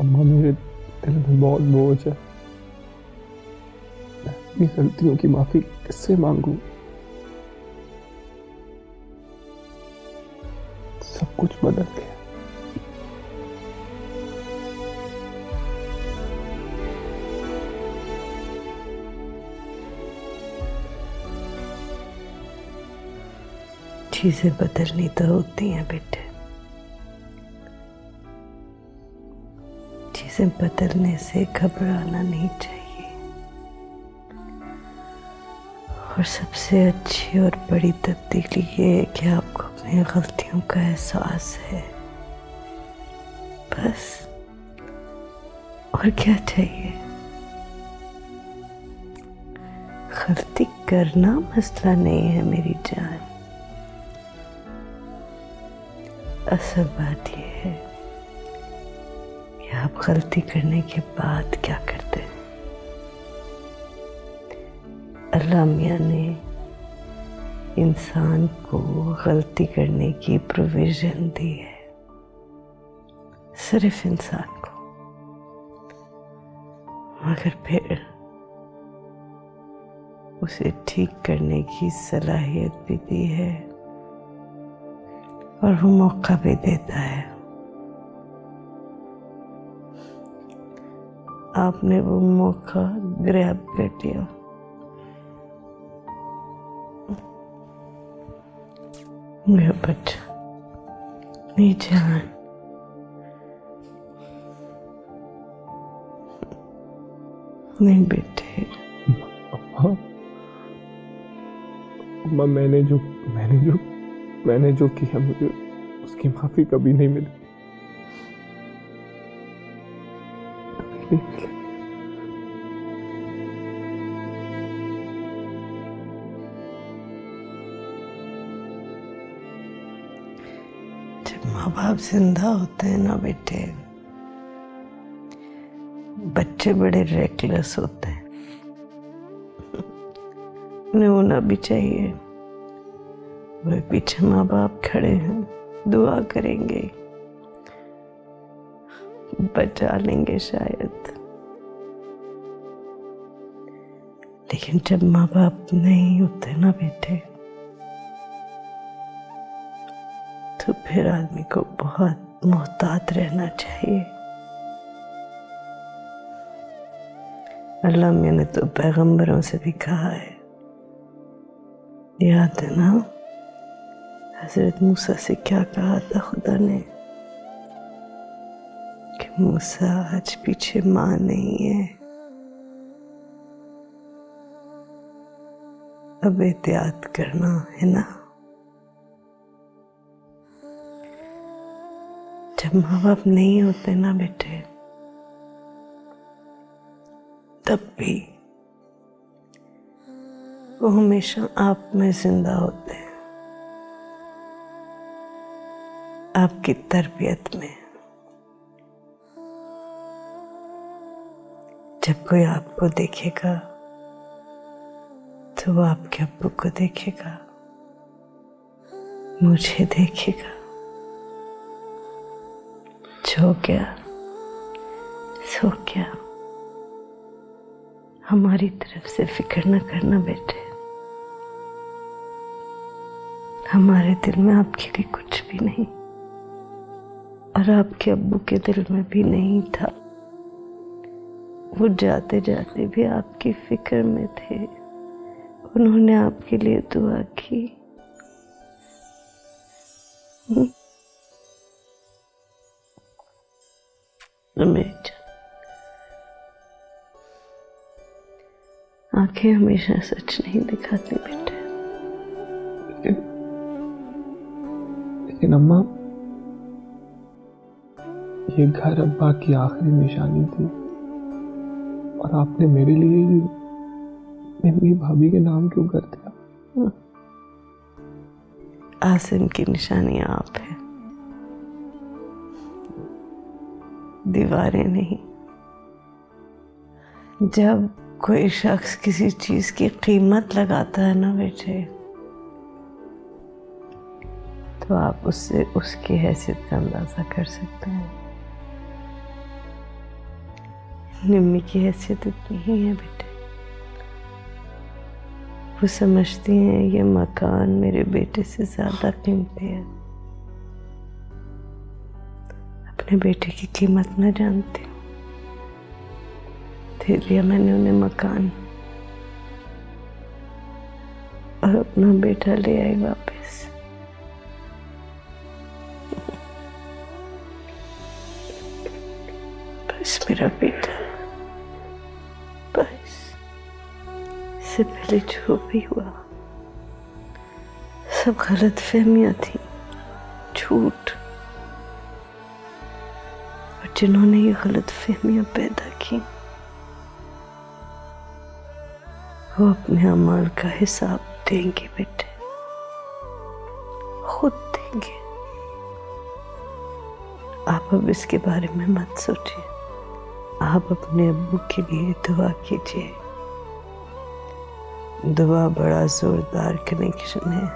अम्मा मेरे दिल में बहुत बोझ है। मैं अपनी गलतियों की माफी किससे मांगू? सब कुछ बदल गया। चीजें बदलनी तो होती हैं बेटे, चीजें बदलने से घबराना नहीं चाहिए। और सबसे अच्छी और बड़ी तब्दीली ये है कि आपको अपनी गलतियों का एहसास है, बस। और क्या चाहिए? गलती करना मसला नहीं है मेरी जान, असल बात यह है कि आप गलती करने के बाद क्या करते हैं। अल्लाह मियां ने इंसान को गलती करने की प्रोविजन दी है, सिर्फ इंसान को, मगर फिर उसे ठीक करने की सलाहियत भी दी है और वो मौका भी देता है। आपने वो मौका ग्रैब कर लिया। मेरा बच्चा, नीचे आ। नहीं बेटे। अम्मा मैंने जो किया, मुझे उसकी माफी कभी नहीं मिली, कभी नहीं मिली। जब माँ बाप जिंदा होते हैं ना बेटे, बच्चे बड़े रेकलेस होते हैं, उन्हें होना भी चाहिए। वे पीछे माँ बाप खड़े हैं, दुआ करेंगे, बचा लेंगे शायद। लेकिन जब माँ बाप नहीं होते ना बेटे, तो फिर आदमी को बहुत मोहतात रहना चाहिए। अल्लाह मैंने तो पैगंबरों से भी कहा है, याद है ना हजरत मूसा से क्या कहा था खुदा ने कि मूसा आज पीछे मां नहीं है, अब एहतियात करना है ना। जब माँ बाप नहीं होते ना बेटे, तब भी वो हमेशा आप में जिंदा होते हैं, आपकी तरबियत में। जब कोई आपको देखेगा तो वो आपके अब्बू को देखेगा, मुझे देखेगा। जो गया सो गया, हमारी तरफ से फिक्र न करना बेटे। हमारे दिल में आपके लिए कुछ भी नहीं, और आपके अब्बू के दिल में भी नहीं था। वो जाते जाते भी आपकी फिक्र में थे, उन्होंने आपके लिए दुआ की। आंखें हमेशा सच नहीं दिखाती बेटे। लेकिन अम्मा, ये घर अब्बा की आखिरी निशानी थी, और आपने मेरे लिए ये मम्मी भाभी के नाम क्यों कर दिया? आसिम की निशानी आप है, दीवारें नहीं। जब कोई शख्स किसी चीज की कीमत लगाता है ना बेटे, तो आप उससे उसकी हैसियत का अंदाजा कर सकते हैं। निम्मी की हैसियत इतनी ही है बेटे। वो समझती हैं ये मकान मेरे बेटे से ज्यादा कीमती है। अपने बेटे की कीमत न जानती हूँ, दे दिया मैंने उन्हें मकान और अपना बेटा ले आई वापस। बस मेरा बेटा, बस। इससे पहले जो भी हुआ सब गलत फहमियां थी, झूठ। और जिन्होंने ये गलत फहमियां पैदा की वो अपने अमाल का हिसाब देंगे बेटे, खुद देंगे। आप अब इसके बारे में मत सोचिए। आप अपने अब्बू के लिए दुआ कीजिए। दुआ बड़ा जोरदार कनेक्शन है।